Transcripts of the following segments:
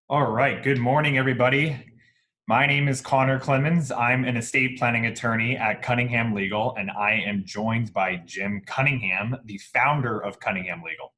All right. Good morning, everybody. My name is Connor Clemens. I'm an estate planning attorney at Cunningham Legal, and I am joined by Jim Cunningham, the founder of Cunningham Legal.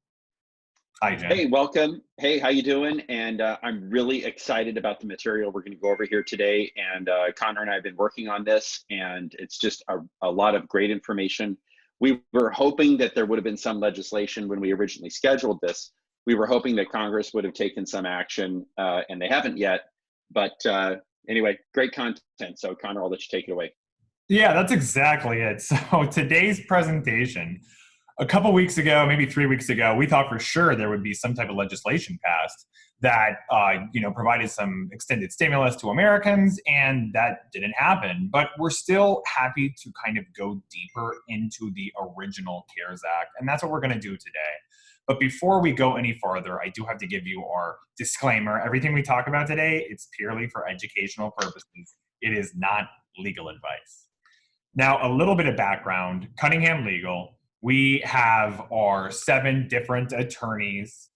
Hi, Jim. Hey, welcome. Hey, how you doing? And I'm really excited about the material we're going to go over here today. And Connor and I have been working on this, and it's just a lot of great information. We were hoping that there would have been some legislation when we originally scheduled this. We were hoping that Congress would have taken some action, and they haven't yet. But anyway, great content. So, Connor, I'll let you take it away. Yeah, that's exactly it. So today's presentation, a couple weeks ago, maybe 3 weeks ago, we thought for sure there would be some type of legislation passed that provided some extended stimulus to Americans, and that didn't happen. But we're still happy to kind of go deeper into the original CARES Act, and that's what we're going to do today. But before we go any farther, I do have to give you our disclaimer. Everything we talk about today, it's purely for educational purposes. It is not legal advice. Now, a little bit of background. Cunningham Legal, we have our 7 different attorneys.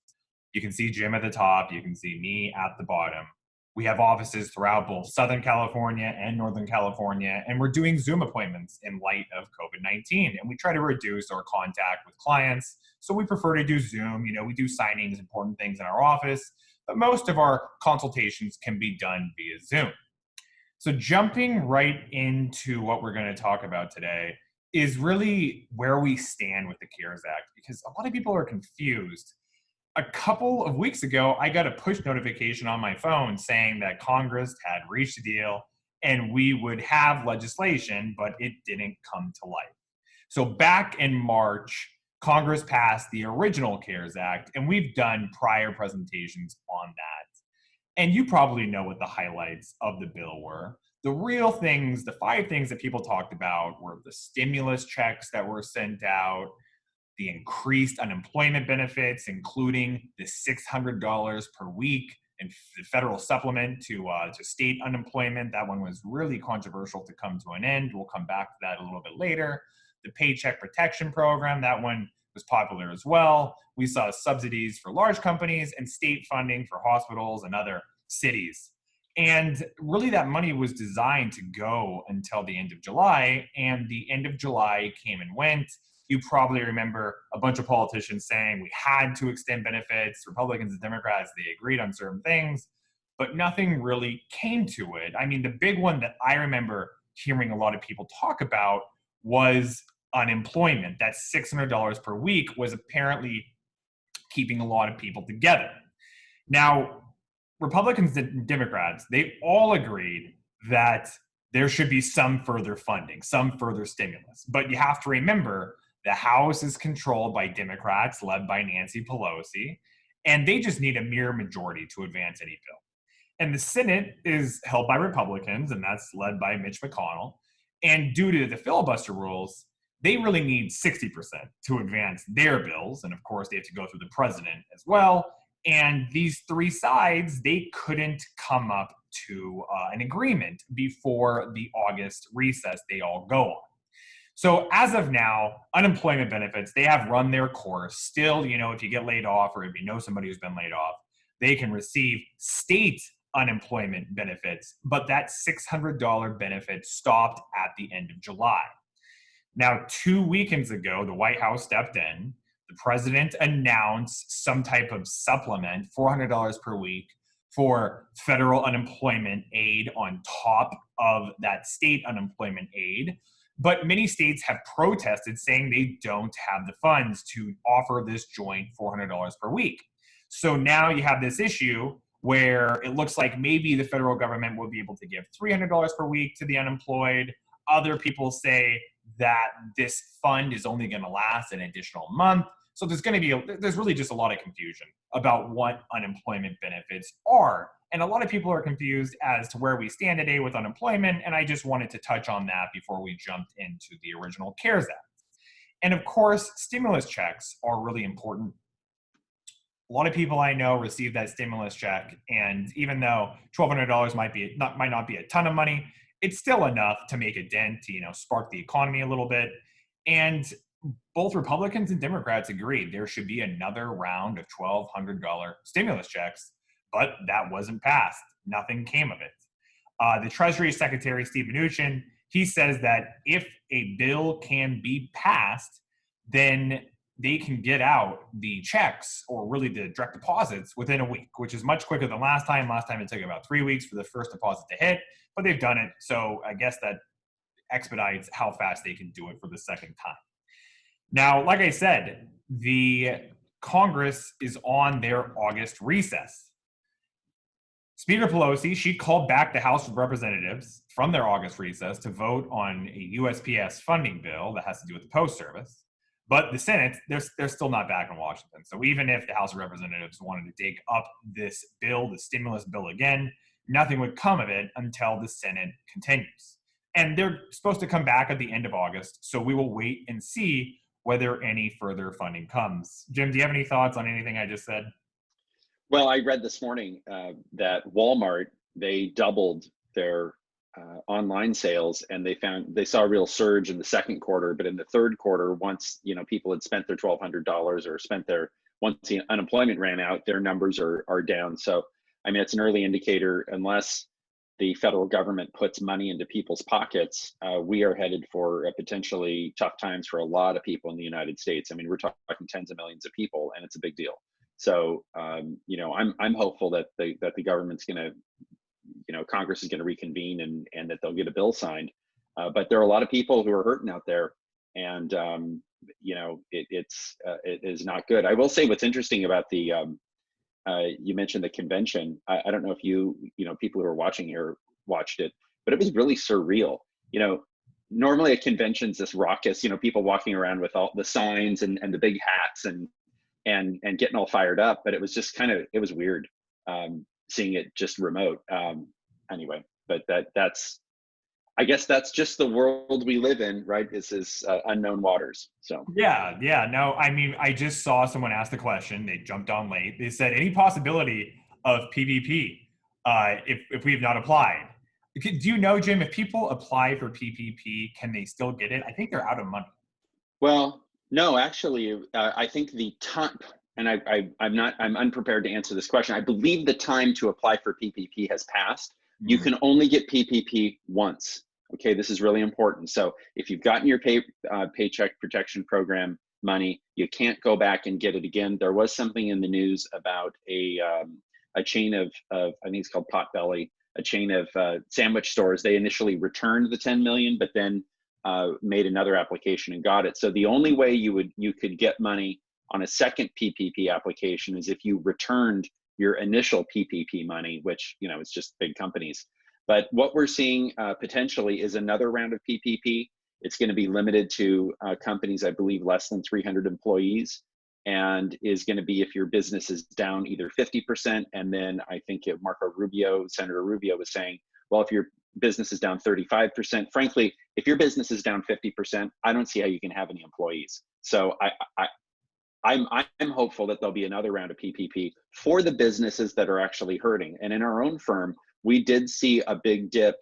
You can see Jim at the top. You can see me at the bottom. We have offices throughout both Southern California and Northern California, and we're doing Zoom appointments in light of COVID-19. And we try to reduce our contact with clients, so we prefer to do Zoom. We do signings, important things in our office, but most of our consultations can be done via Zoom. So jumping right into what we're going to talk about today is really where we stand with the CARES Act, because a lot of people are confused. A couple of weeks ago, I got a push notification on my phone saying that Congress had reached a deal and we would have legislation, but it didn't come to life. So back in March, Congress passed the original CARES Act, and we've done prior presentations on that. And you probably know what the highlights of the bill were. The real things, the 5 things that people talked about were the stimulus checks that were sent out, the increased unemployment benefits, including the $600 per week and the federal supplement to state unemployment. That one was really controversial to come to an end. We'll come back to that a little bit later. The Paycheck Protection Program, that one was popular as well. We saw subsidies for large companies and state funding for hospitals and other cities. And really, that money was designed to go until the end of July, and the end of July came and went. You probably remember a bunch of politicians saying we had to extend benefits. Republicans and Democrats, they agreed on certain things, but nothing really came to it. I mean, the big one that I remember hearing a lot of people talk about was unemployment. That $600 per week was apparently keeping a lot of people together. Now, Republicans and Democrats, they all agreed that there should be some further funding, some further stimulus. But you have to remember the House is controlled by Democrats led by Nancy Pelosi, and they just need a mere majority to advance any bill. And the Senate is held by Republicans, and that's led by Mitch McConnell. And due to the filibuster rules, they really need 60% to advance their bills. And of course, they have to go through the president as well. And these 3 sides, they couldn't come up to an agreement before the August recess they all go on. So as of now, unemployment benefits, they have run their course. Still, if you get laid off or if you know somebody who's been laid off, they can receive state unemployment benefits, but that $600 benefit stopped at the end of July. Now, 2 weekends ago, the White House stepped in. The president announced some type of supplement, $400 per week, for federal unemployment aid on top of that state unemployment aid. But many states have protested, saying they don't have the funds to offer this joint $400 per week. So now you have this issue where it looks like maybe the federal government will be able to give $300 per week to the unemployed. Other people say that this fund is only going to last an additional month. So there's really just a lot of confusion about what unemployment benefits are. And a lot of people are confused as to where we stand today with unemployment. And I just wanted to touch on that before we jumped into the original CARES Act. And of course, stimulus checks are really important. A lot of people I know receive that stimulus check, and even though $1,200 might not be a ton of money, it's still enough to make a dent to spark the economy a little bit. And both Republicans and Democrats agreed there should be another round of $1,200 stimulus checks, but that wasn't passed. Nothing came of it. The Treasury Secretary, Steve Mnuchin, he says that if a bill can be passed, then they can get out the checks or really the direct deposits within a week, which is much quicker than last time. Last time it took about 3 weeks for the first deposit to hit, but they've done it. So I guess that expedites how fast they can do it for the second time. Now, like I said, the Congress is on their August recess. Speaker Pelosi, she called back the House of Representatives from their August recess to vote on a USPS funding bill that has to do with the Post Service. But the Senate, they're still not back in Washington. So even if the House of Representatives wanted to take up this bill, the stimulus bill again, nothing would come of it until the Senate continues. And they're supposed to come back at the end of August. So we will wait and see whether any further funding comes. Jim, do you have any thoughts on anything I just said? Well, I read this morning that Walmart, they doubled their online sales, and they saw a real surge in the second quarter. But in the third quarter, once people had spent their $1,200 or once the unemployment ran out, their numbers are down. So I mean, it's an early indicator. Unless the federal government puts money into people's pockets, we are headed for potentially tough times for a lot of people in the United States. I mean, we're talking tens of millions of people, and it's a big deal. So, I'm hopeful that the government's going to, Congress is going to reconvene and that they'll get a bill signed. But there are a lot of people who are hurting out there, and it is not good. I will say what's interesting about the you mentioned the convention. I don't know if people who are watching here watched it, but it was really surreal. Normally a convention's this raucous, people walking around with all the signs and the big hats and getting all fired up, but it was just it was weird seeing it just remote. Anyway, but I guess that's just the world we live in, right? This is unknown waters. So yeah, no, I mean, I just saw someone ask the question. They jumped on late. They said, any possibility of PPP if we have not applied? Do you know, Jim, if people apply for PPP, can they still get it? I think they're out of money. Well, no, actually, I think the time, and I'm unprepared to answer this question. I believe the time to apply for PPP has passed. You can only get PPP once. Okay, this is really important. So if you've gotten your Paycheck Protection Program money, you can't go back and get it again. There was something in the news about a chain of I think it's called Potbelly, a chain of sandwich stores. They initially returned the 10 million, but then made another application and got it. So the only way you could get money on a second PPP application is if you returned your initial PPP money, which is just big companies. But what we're seeing potentially is another round of PPP. It's going to be limited to companies, I believe, less than 300 employees, and is going to be if your business is down either 50%, and then I think Senator Rubio was saying, well, if your business is down 35%, frankly, if your business is down 50%, I don't see how you can have any employees. So I'm hopeful that there'll be another round of PPP for the businesses that are actually hurting. And in our own firm, we did see a big dip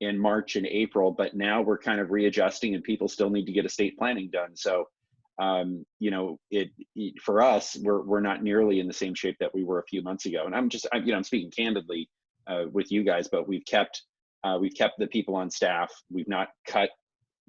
in March and April, but now we're kind of readjusting, and people still need to get estate planning done. So, for us, we're not nearly in the same shape that we were a few months ago. And I'm speaking candidly with you guys, but we've kept the people on staff. We've not cut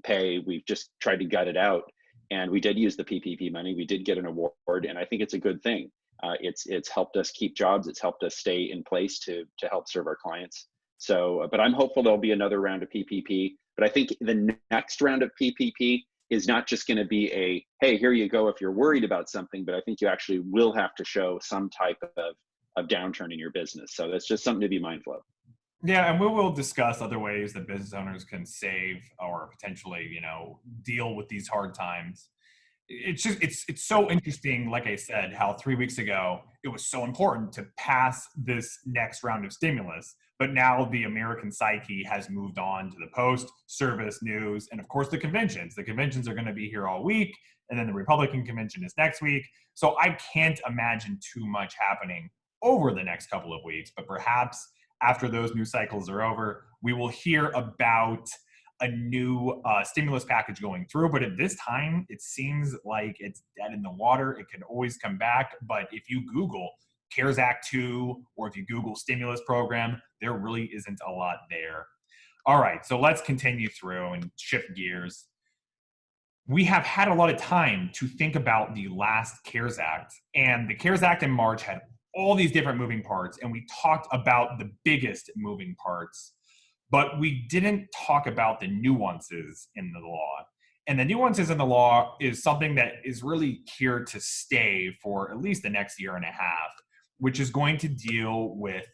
pay. We've just tried to gut it out. And we did use the PPP money. We did get an award, and I think it's a good thing. It's helped us keep jobs. It's helped us stay in place to help serve our clients. So, but I'm hopeful there'll be another round of PPP. But I think the next round of PPP is not just going to be a, hey, here you go if you're worried about something, but I think you actually will have to show some type of downturn in your business. So that's just something to be mindful of. Yeah, and we will discuss other ways that business owners can save or potentially, deal with these hard times. It's so interesting, like I said, how 3 weeks ago it was so important to pass this next round of stimulus, but now the American psyche has moved on to the post, service, news, and of course the conventions. The conventions are going to be here all week, and then the Republican convention is next week. So I can't imagine too much happening over the next couple of weeks, but perhaps after those news cycles are over, we will hear about a new stimulus package going through. But at this time, it seems like it's dead in the water. It can always come back. But if you Google CARES Act 2, or if you Google stimulus program, there really isn't a lot there. All right, so let's continue through and shift gears. We have had a lot of time to think about the last CARES Act, and the CARES Act in March had all these different moving parts, and we talked about the biggest moving parts, but we didn't talk about the nuances in the law. And the nuances in the law is something that is really here to stay for at least the next year and a half, which is going to deal with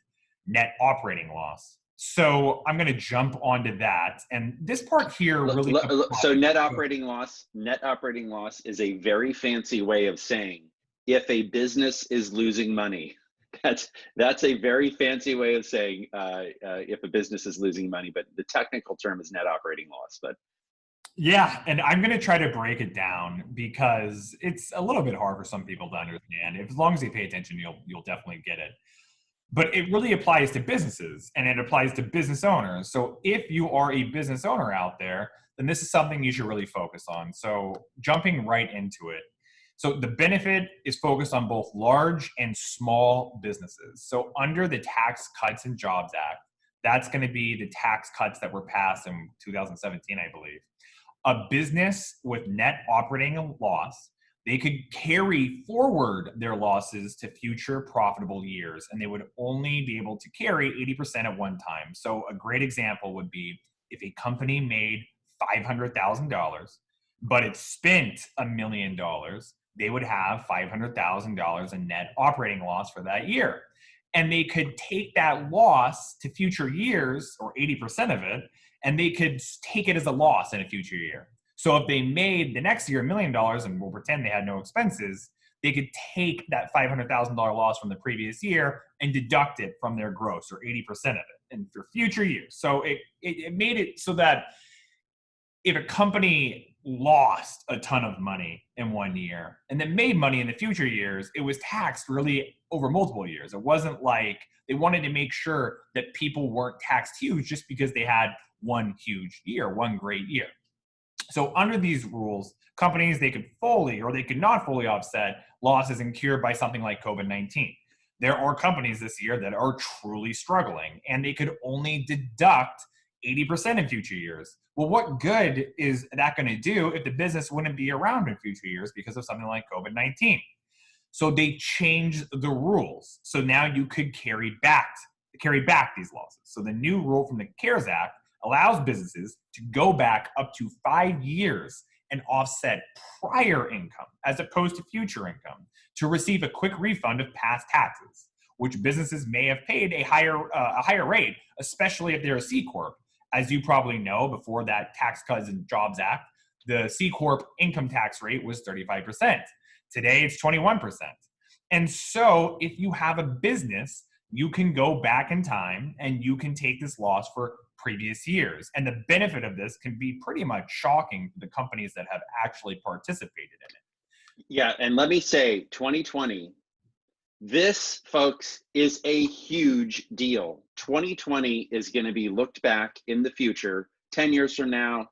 net operating loss. So I'm going to jump onto that. And this part here really. So net operating loss is a very fancy way of saying if a business is losing money. That's a very fancy way of saying if a business is losing money, but the technical term is net operating loss. But yeah, and I'm going to try to break it down because it's a little bit hard for some people to understand. As long as you pay attention, you'll definitely get it. But it really applies to businesses and it applies to business owners. So if you are a business owner out there, then this is something you should really focus on. So jumping right into it. So the benefit is focused on both large and small businesses. So under the Tax Cuts and Jobs Act, that's going to be the tax cuts that were passed in 2017, I believe. A business with net operating loss, they could carry forward their losses to future profitable years, and they would only be able to carry 80% at one time. So a great example would be if a company made $500,000, but it spent $1 million, they would have $500,000 in net operating loss for that year. And they could take that loss to future years, or 80% of it, and they could take it as a loss in a future year. So if they made the next year $1 million, and we'll pretend they had no expenses, they could take that $500,000 loss from the previous year and deduct it from their gross, or 80% of it, and for future years. So it made it so that if a company lost a ton of money in one year and then made money in the future years, it was taxed really over multiple years. It wasn't like they wanted to make sure that people weren't taxed huge just because they had one huge year, one great year. So under these rules, companies, they could fully or they could not fully offset losses incurred by something like COVID-19. There are companies this year that are truly struggling, and they could only deduct 80% in future years. Well, what good is that going to do if the business wouldn't be around in future years because of something like COVID-19? So they changed the rules. So now you could carry back these losses. So the new rule from the CARES Act allows businesses to go back up to 5 years and offset prior income as opposed to future income to receive a quick refund of past taxes, which businesses may have paid a higher rate, especially if they're a C Corp. As you probably know, before that Tax Cuts and Jobs Act, the C Corp income tax rate was 35%. Today, it's 21%. And so if you have a business, you can go back in time and you can take this loss for previous years. And the benefit of this can be pretty much shocking to the companies that have actually participated in it. Yeah, and let me say 2020, this, folks, is a huge deal. 2020 is going to be looked back in the future, 10 years from now,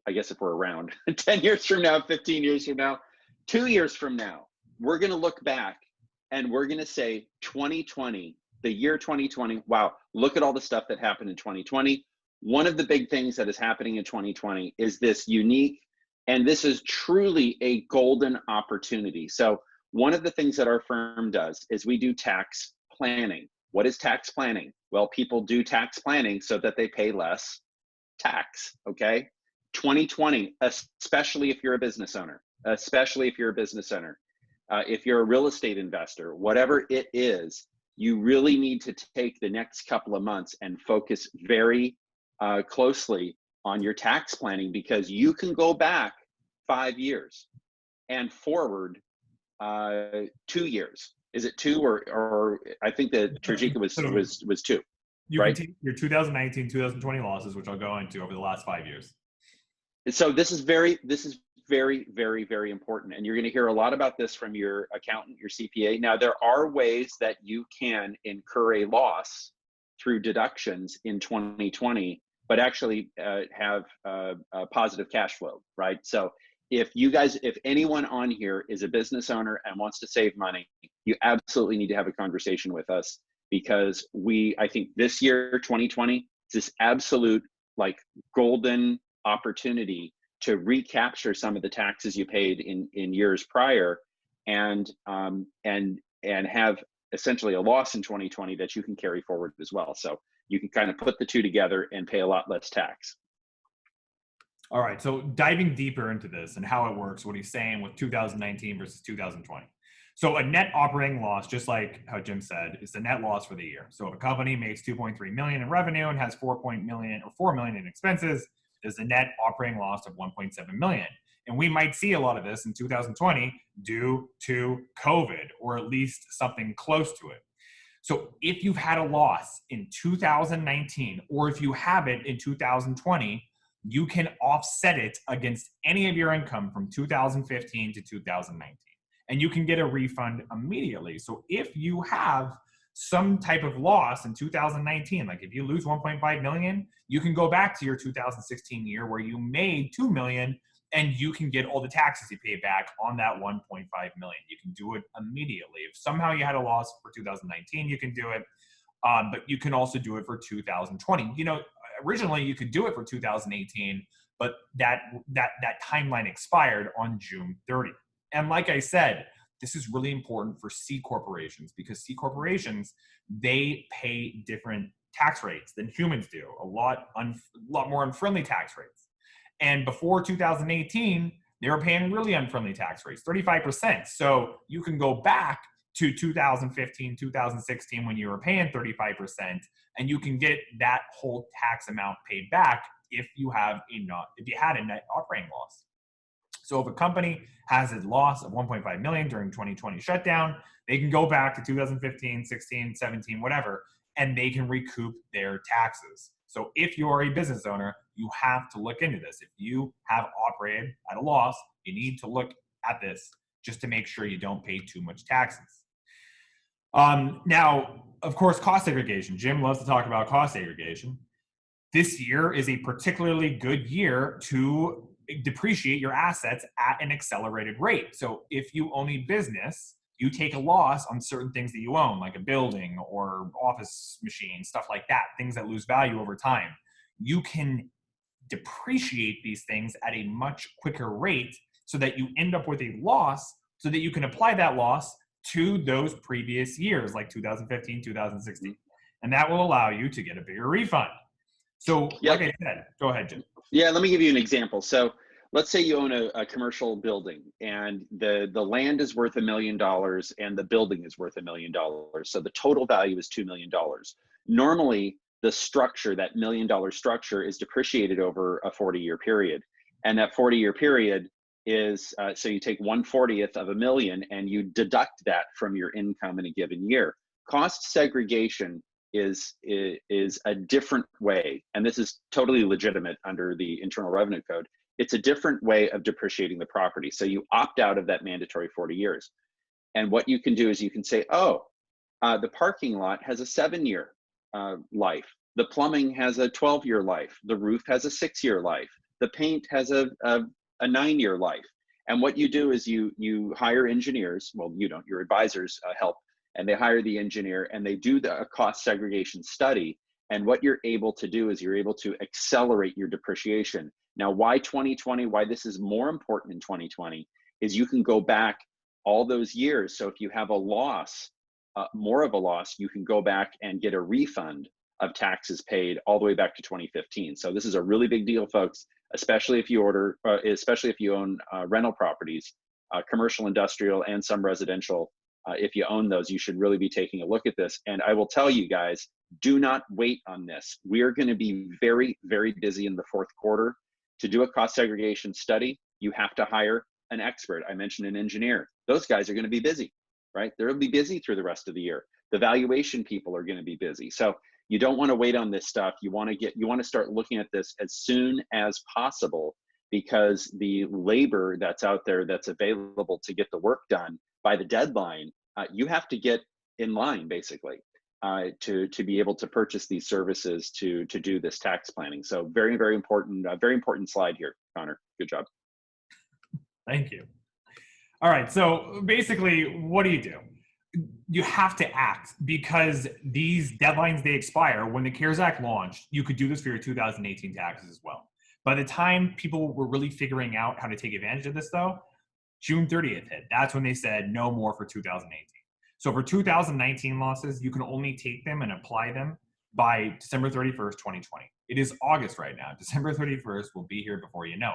I guess if we're around, 10 years from now, 15 years from now, 2 years from now, we're going to look back and we're going to say 2020, the year 2020, wow, look at all the stuff that happened in 2020. One of the big things that is happening in 2020 is this unique, and this is truly a golden opportunity. So one of the things that our firm does is we do tax planning. What is tax planning? Well, people do tax planning so that they pay less tax, okay? 2020, especially if you're a business owner, if you're a real estate investor, whatever it is, you really need to take the next couple of months and focus very closely on your tax planning, because you can go back 5 years and forward 2 years. Is it 2 or I think that Trajika was 2. You right? can take your 2019, 2020 losses, which I'll go into over the last 5 years. So this is very, very, very important. And you're going to hear a lot about this from your accountant, your CPA. Now, there are ways that you can incur a loss through deductions in 2020, but actually have a positive cash flow, right? So if anyone on here is a business owner and wants to save money, you absolutely need to have a conversation with us, because I think this year, 2020, is this absolute like golden opportunity to recapture some of the taxes you paid in years prior, and have essentially a loss in 2020 that you can carry forward as well. So you can kind of put the two together and pay a lot less tax. All right, so diving deeper into this and how it works, what he's saying with 2019 versus 2020. So a net operating loss, just like how Jim said, is the net loss for the year. So if a company makes 2.3 million in revenue and has 4 million in expenses, there's a net operating loss of 1.7 million. And we might see a lot of this in 2020 due to COVID, or at least something close to it. So if you've had a loss in 2019, or if you have it in 2020, you can offset it against any of your income from 2015 to 2019. And you can get a refund immediately. So if you have some type of loss in 2019, like if you lose 1.5 million, you can go back to your 2016 year where you made 2 million, and you can get all the taxes you paid back on that 1.5 million. You can do it immediately. If somehow you had a loss for 2019, you can do it. But you can also do it for 2020. You know, originally you could do it for 2018, but that timeline expired on June 30th. And like I said, this is really important for C corporations, because C corporations, they pay different tax rates than humans do, a lot more unfriendly tax rates. And before 2018, they were paying really unfriendly tax rates, 35%. So you can go back to 2015, 2016, when you were paying 35%, and you can get that whole tax amount paid back if you had a net operating loss. So if a company has a loss of 1.5 million during 2020 shutdown, they can go back to 2015, 16, 17, whatever, and they can recoup their taxes. So if you're a business owner, you have to look into this. If you have operated at a loss, you need to look at this just to make sure you don't pay too much taxes. Now, of course, cost segregation. Jim loves to talk about cost segregation. This year is a particularly good year to depreciate your assets at an accelerated rate. So if you own a business, you take a loss on certain things that you own, like a building or office machine, stuff like that, things that lose value over time. You can depreciate these things at a much quicker rate so that you end up with a loss, so that you can apply that loss to those previous years, like 2015, 2016. And that will allow you to get a bigger refund. So like I said, go ahead, Jim. Yeah, let me give you an example. So let's say you own a commercial building, and the land is worth $1 million and the building is worth $1 million. So the total value is $2 million. Normally, the structure, that $1 million structure, is depreciated over a 40-year period. And that 40-year period is, so you take 1/40th of $1 million and you deduct that from your income in a given year. Cost segregation is a different way, and this is totally legitimate under the Internal Revenue Code. It's a different way of depreciating the property. So you opt out of that mandatory 40 years. And what you can do is you can say, the parking lot has a 7-year life. The plumbing has a 12-year life. The roof has a 6-year life. The paint has a 9-year life. And what you do is you hire engineers. Well, you don't, your advisors help, and they hire the engineer and they do a cost segregation study. And what you're able to do is you're able to accelerate your depreciation. Now, why 2020, why this is more important in 2020 is you can go back all those years. So if you have a loss, more of a loss, you can go back and get a refund of taxes paid all the way back to 2015. So this is a really big deal, folks, especially if you own rental properties, commercial, industrial, and some residential. If you own those, you should really be taking a look at this. And I will tell you guys, do not wait on this. We are going to be very, very busy in the fourth quarter. To do a cost segregation study, you have to hire an expert. I mentioned an engineer. Those guys are going to be busy, right? They'll be busy through the rest of the year. The valuation people are going to be busy. So you don't want to wait on this stuff. You want to start looking at this as soon as possible, because the labor that's out there that's available to get the work done by the deadline, you have to get in line basically to be able to purchase these services to do this tax planning. So very, very important slide here, Connor. Good job. Thank you. All right. So basically, what do? You have to act because these deadlines, they expire. When the CARES Act launched, you could do this for your 2018 taxes as well. By the time people were really figuring out how to take advantage of this, though, June 30th hit. That's when they said no more for 2018. So for 2019 losses, you can only take them and apply them by December 31st, 2020. It is August right now. December 31st will be here before you know it.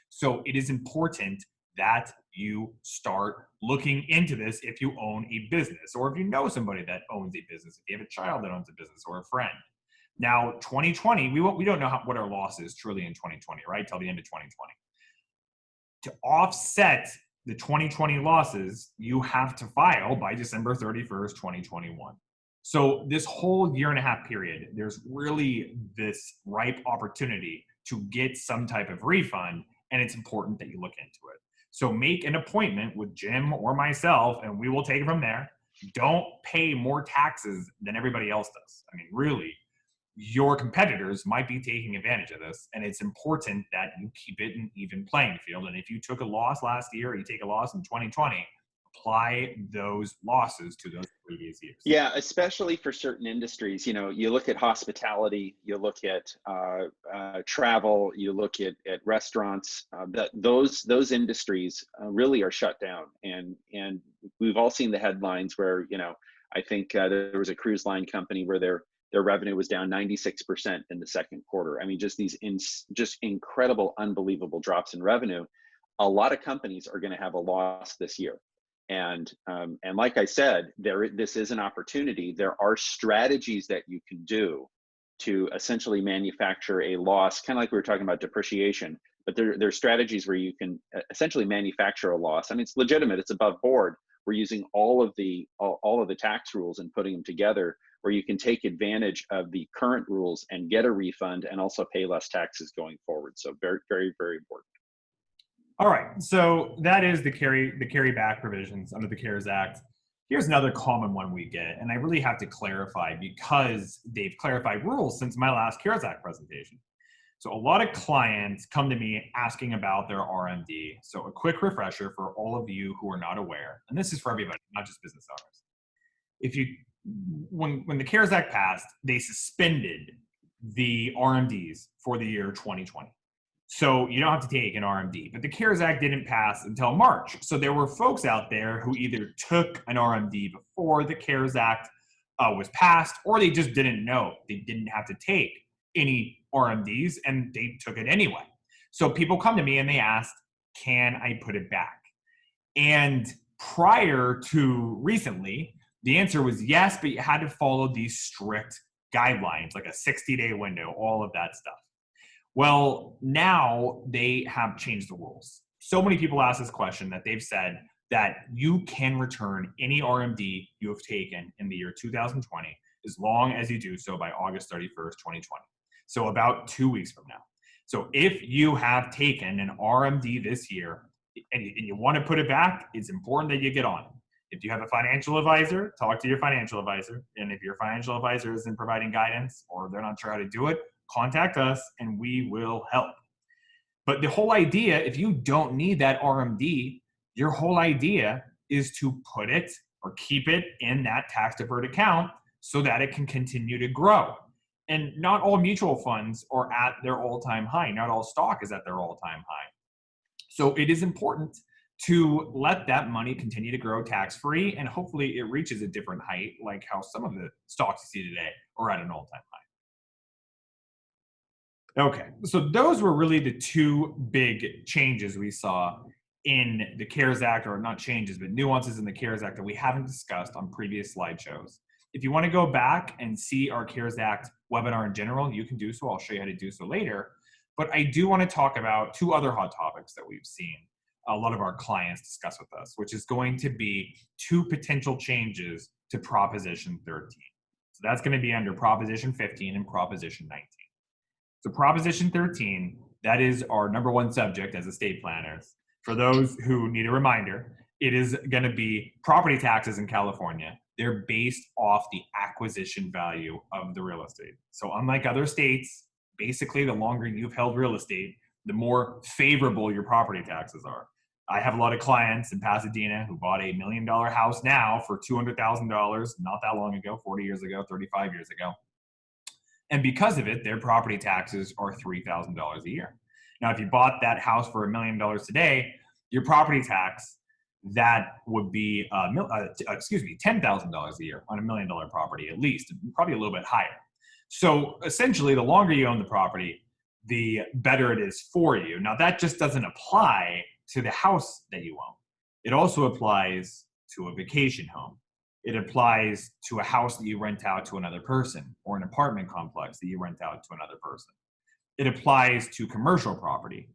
So it is important that you start looking into this if you own a business, or if you know somebody that owns a business, if you have a child that owns a business, or a friend. Now, 2020, we don't know what our loss is truly in 2020, right? Till the end of 2020. To offset the 2020 losses, you have to file by December 31st, 2021. So this whole year and a half period, there's really this ripe opportunity to get some type of refund, and it's important that you look into it. So make an appointment with Jim or myself, and we will take it from there. Don't pay more taxes than everybody else does. I mean, really, your competitors might be taking advantage of this, and it's important that you keep it an even playing field. And if you took a loss last year, or you take a loss in 2020, apply those losses to those previous years. Yeah, especially for certain industries. You know, you look at hospitality, you look at travel, you look at restaurants. Those industries really are shut down, and we've all seen the headlines where, you know, I think there was a cruise line company where their revenue was down 96% in the second quarter. I mean, just these just incredible, unbelievable drops in revenue. A lot of companies are going to have a loss this year. And like I said, this is an opportunity. There are strategies that you can do to essentially manufacture a loss, kind of like we were talking about depreciation. But there are strategies where you can essentially manufacture a loss. I mean, it's legitimate. It's above board. We're using all of the tax rules and putting them together, where you can take advantage of the current rules and get a refund and also pay less taxes going forward. So very, very, very important. All right, so that is the carry back provisions under the CARES Act. Here's another common one we get, and I really have to clarify because they've clarified rules since my last CARES Act presentation. So a lot of clients come to me asking about their RMD. So a quick refresher for all of you who are not aware, and this is for everybody, not just business owners. When the CARES Act passed, they suspended the RMDs for the year 2020. So you don't have to take an RMD, but the CARES Act didn't pass until March. So there were folks out there who either took an RMD before the CARES Act was passed, or they just didn't know. They didn't have to take any RMDs, and they took it anyway. So people come to me and they ask, can I put it back? And prior to recently, the answer was yes, but you had to follow these strict guidelines, like a 60-day window, all of that stuff. Well, now they have changed the rules. So many people ask this question that they've said that you can return any RMD you have taken in the year 2020 as long as you do so by August 31st, 2020. So about 2 weeks from now. So if you have taken an RMD this year and you want to put it back, it's important that you get on it. If you have a financial advisor, talk to your financial advisor. And if your financial advisor isn't providing guidance or they're not sure how to do it, contact us and we will help. But the whole idea, if you don't need that RMD, your whole idea is to put it or keep it in that tax deferred account so that it can continue to grow. And not all mutual funds are at their all-time high. Not all stock is at their all-time high. So it is important to let that money continue to grow tax-free, and hopefully it reaches a different height, like how some of the stocks you see today are at an all-time high. Okay, so those were really the two big changes we saw in the CARES Act, or not changes, but nuances in the CARES Act that we haven't discussed on previous slideshows. If you want to go back and see our CARES Act webinar in general, you can do so. I'll show you how to do so later. But I do want to talk about two other hot topics that we've seen a lot of our clients discuss with us, which is going to be two potential changes to Proposition 13. So that's going to be under Proposition 15 and Proposition 19. So Proposition 13, that is our number one subject as estate planners. For those who need a reminder, it is going to be property taxes in California. They're based off the acquisition value of the real estate. So unlike other states, basically the longer you've held real estate, the more favorable your property taxes are. I have a lot of clients in Pasadena who bought $1 million house now for $200,000 not that long ago, 40 years ago, 35 years ago. And because of it, their property taxes are $3,000 a year. Now, if you bought that house for $1 million today, your property tax, that would be $10,000 a year on $1 million property, at least, probably a little bit higher. So essentially, the longer you own the property, the better it is for you. Now, that just doesn't apply to the house that you own. It also applies to a vacation home. It applies to a house that you rent out to another person, or an apartment complex that you rent out to another person. It applies to commercial property.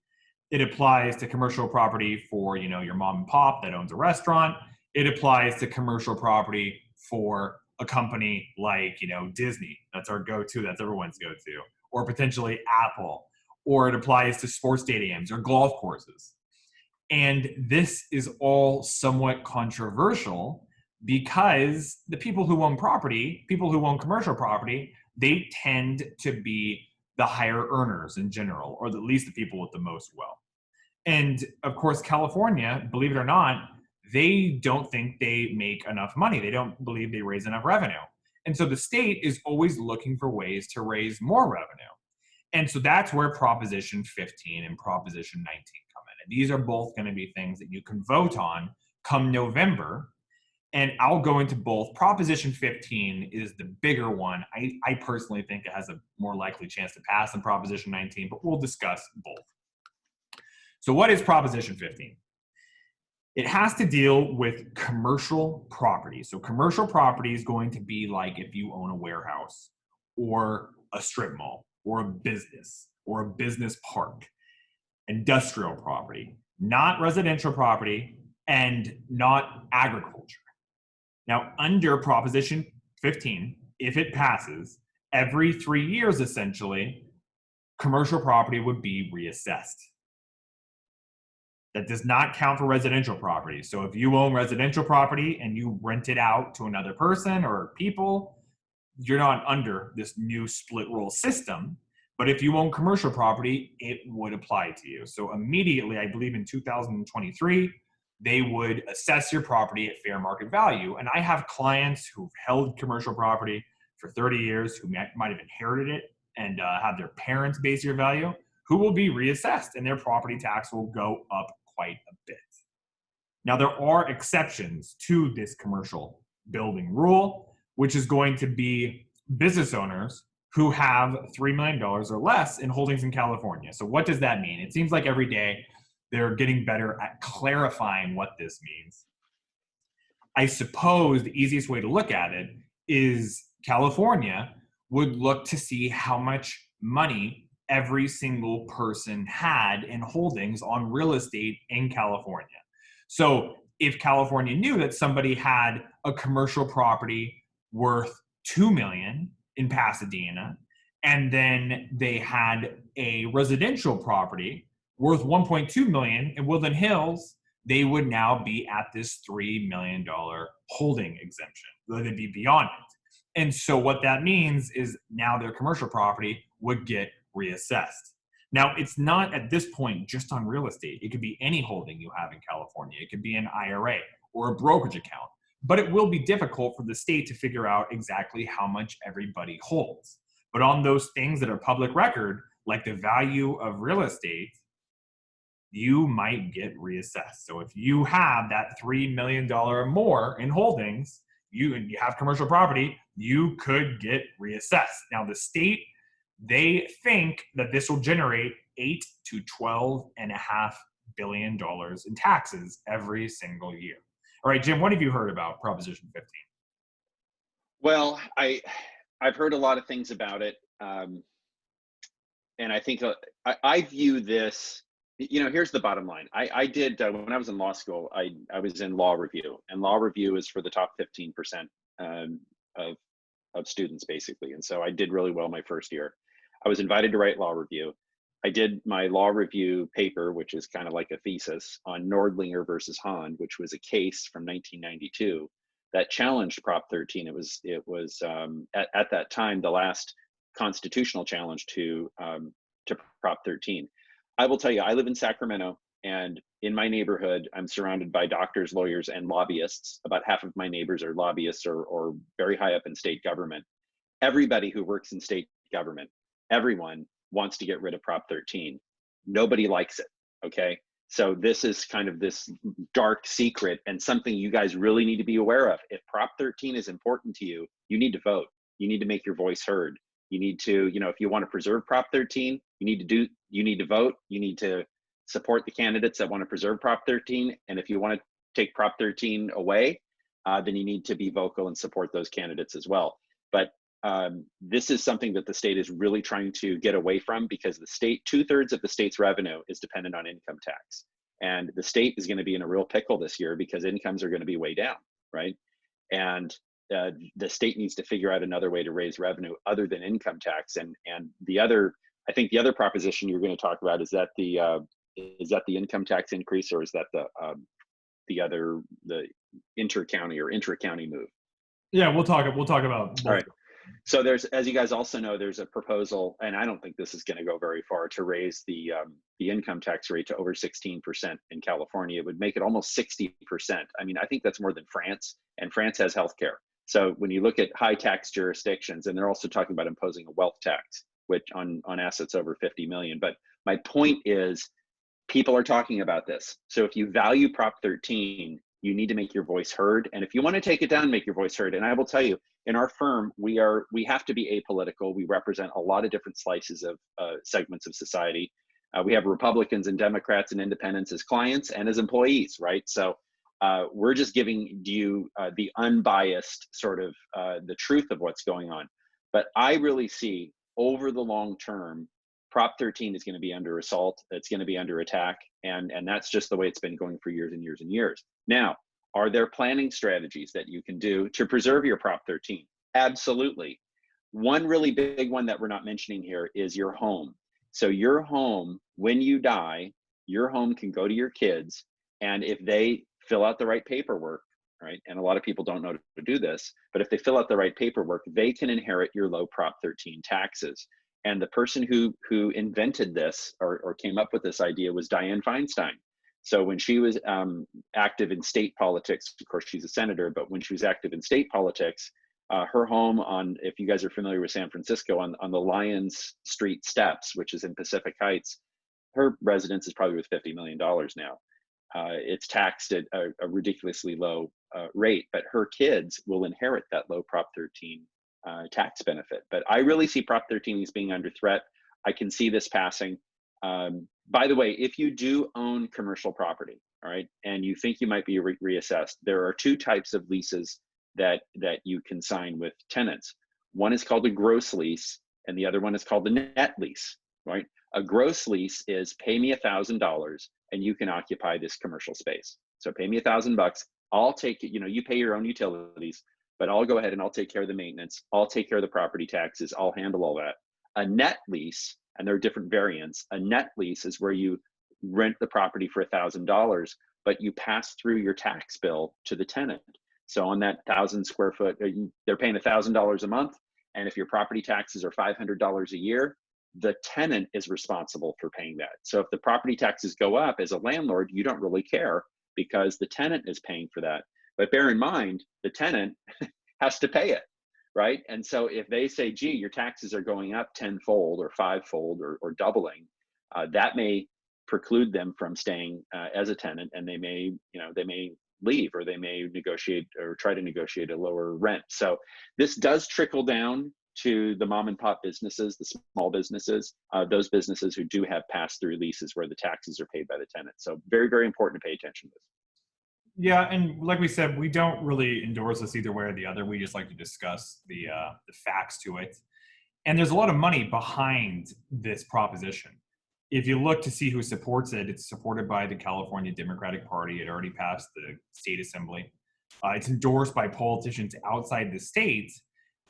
It applies to commercial property for, your mom and pop that owns a restaurant. It applies to commercial property for a company like, Disney. That's our go-to, that's everyone's go-to, or potentially Apple, or it applies to sports stadiums or golf courses. And this is all somewhat controversial because the people who own property, people who own commercial property, they tend to be the higher earners in general, or at least the people with the most wealth. And of course, California, believe it or not, they don't think they make enough money. They don't believe they raise enough revenue. And so the state is always looking for ways to raise more revenue. And so that's where Proposition 15 and Proposition 19 come in. And these are both going to be things that you can vote on come November. And I'll go into both. Proposition 15 is the bigger one. I personally think it has a more likely chance to pass than Proposition 19, but we'll discuss both. So what is Proposition 15? It has to deal with commercial property. So commercial property is going to be like if you own a warehouse or a strip mall or a business park, industrial property, not residential property, and not agriculture. Now, under Proposition 15, if it passes, every 3 years, essentially, commercial property would be reassessed. That does not count for residential property. So if you own residential property and you rent it out to another person or people, you're not under this new split roll system. But if you own commercial property, it would apply to you. So immediately, I believe in 2023, they would assess your property at fair market value. And I have clients who've held commercial property for 30 years, who might have inherited it and have their parents base your value, who will be reassessed and their property tax will go up quite a bit. Now, there are exceptions to this commercial building rule, which is going to be business owners who have $3 million or less in holdings in California. So what does that mean? It seems like every day they're getting better at clarifying what this means. I suppose the easiest way to look at it is California would look to see how much money every single person had in holdings on real estate in California. So if California knew that somebody had a commercial property worth $2 million in Pasadena, and then they had a residential property worth $1.2 million in Woodland Hills, they would now be at this $3 million holding exemption. They'd be beyond it. And so what that means is now their commercial property would get reassessed. Now, it's not at this point just on real estate. It could be any holding you have in California. It could be an IRA or a brokerage account. But it will be difficult for the state to figure out exactly how much everybody holds. But on those things that are public record, like the value of real estate, you might get reassessed. So if you have that $3 million or more in holdings, and you have commercial property, you could get reassessed. Now, the state, they think that this will generate $8 to $12.5 billion in taxes every single year. All right, Jim, what have you heard about Proposition 15? Well, I've heard a lot of things about it. And I think I view this, here's the bottom line. I did, when I was in law school, I was in law review, and law review is for the top 15% of students, basically. And so I did really well my first year. I was invited to write law review. I did my law review paper, which is kind of like a thesis, on Nordlinger versus Hahn, which was a case from 1992 that challenged Prop 13. It was at that time the last constitutional challenge to Prop 13. I will tell you, I live in Sacramento. And in my neighborhood, I'm surrounded by doctors, lawyers, and lobbyists. About half of my neighbors are lobbyists or very high up in state government. Everybody who works in state government, everyone wants to get rid of Prop 13. Nobody likes it, okay? So this is kind of this dark secret and something you guys really need to be aware of. If Prop 13 is important to you, you need to vote. You need to make your voice heard. You need to, if you want to preserve Prop 13, you need to vote. You need to support the candidates that want to preserve Prop 13. And if you want to take Prop 13 away, then you need to be vocal and support those candidates as well. But this is something that the state is really trying to get away from, because the state, 2/3 of the state's revenue is dependent on income tax. And the state is going to be in a real pickle this year because incomes are going to be way down, right? And the state needs to figure out another way to raise revenue other than income tax. And I think the other proposition you're going to talk about is that the income tax increase, or is that the inter-county or intra-county move? Yeah, we'll talk about both. All right. So there's, as you guys also know, there's a proposal, and I don't think this is going to go very far, to raise the income tax rate to over 16% in California. It would make it almost 60%. I mean, I think that's more than France, and France has healthcare. So when you look at high tax jurisdictions, and they're also talking about imposing a wealth tax, which on assets over 50 million. But my point is, people are talking about this. So if you value Prop 13, you need to make your voice heard. And if you want to take it down, make your voice heard. And I will tell you, in our firm, we have to be apolitical. We represent a lot of different slices of segments of society. We have Republicans and Democrats and independents as clients and as employees, right? So we're just giving you the unbiased sort of the truth of what's going on. But I really see, over the long term, Prop 13 is going to be under assault. It's going to be under attack. And that's just the way it's been going for years and years and years. Now, are there planning strategies that you can do to preserve your Prop 13? Absolutely. One really big one that we're not mentioning here is your home. So your home, when you die, your home can go to your kids. And if they fill out the right paperwork, right? And a lot of people don't know to do this, but if they fill out the right paperwork, they can inherit your low Prop 13 taxes. And the person who invented this or came up with this idea was Dianne Feinstein. So when she was active in state politics, of course she's a senator, but when she was active in state politics, her home on, if you guys are familiar with San Francisco, on the Lyons Street steps, which is in Pacific Heights, her residence is probably worth $50 million now. It's taxed at a ridiculously low rate, but her kids will inherit that low Prop 13 tax benefit. But I really see Prop 13 as being under threat. I can see this passing. By the way, if you do own commercial property, all right, and you think you might be reassessed, there are two types of leases that you can sign with tenants. One is called a gross lease, and the other one is called the net lease, right? A gross lease is pay me $1,000 and you can occupy this commercial space. So pay me $1,000. I'll take it, you pay your own utilities, but I'll go ahead and I'll take care of the maintenance. I'll take care of the property taxes. I'll handle all that. A net lease, and there are different variants. A net lease is where you rent the property for $1,000, but you pass through your tax bill to the tenant. So on that 1,000 square foot, they're paying $1,000 a month. And if your property taxes are $500 a year, the tenant is responsible for paying that. So if the property taxes go up, as a landlord, you don't really care because the tenant is paying for that. But bear in mind, the tenant has to pay it, right? And so if they say, gee, your taxes are going up tenfold or fivefold or doubling, that may preclude them from staying as a tenant, and they may leave, or they may negotiate or try to negotiate a lower rent. So this does trickle down to the mom and pop businesses, the small businesses, those businesses who do have pass-through leases where the taxes are paid by the tenant. So very, very important to pay attention to this. Yeah, and like we said, we don't really endorse this either way or the other. We just like to discuss the facts to it. And there's a lot of money behind this proposition. If you look to see who supports it, it's supported by the California Democratic Party. It already passed the state assembly. It's endorsed by politicians outside the state.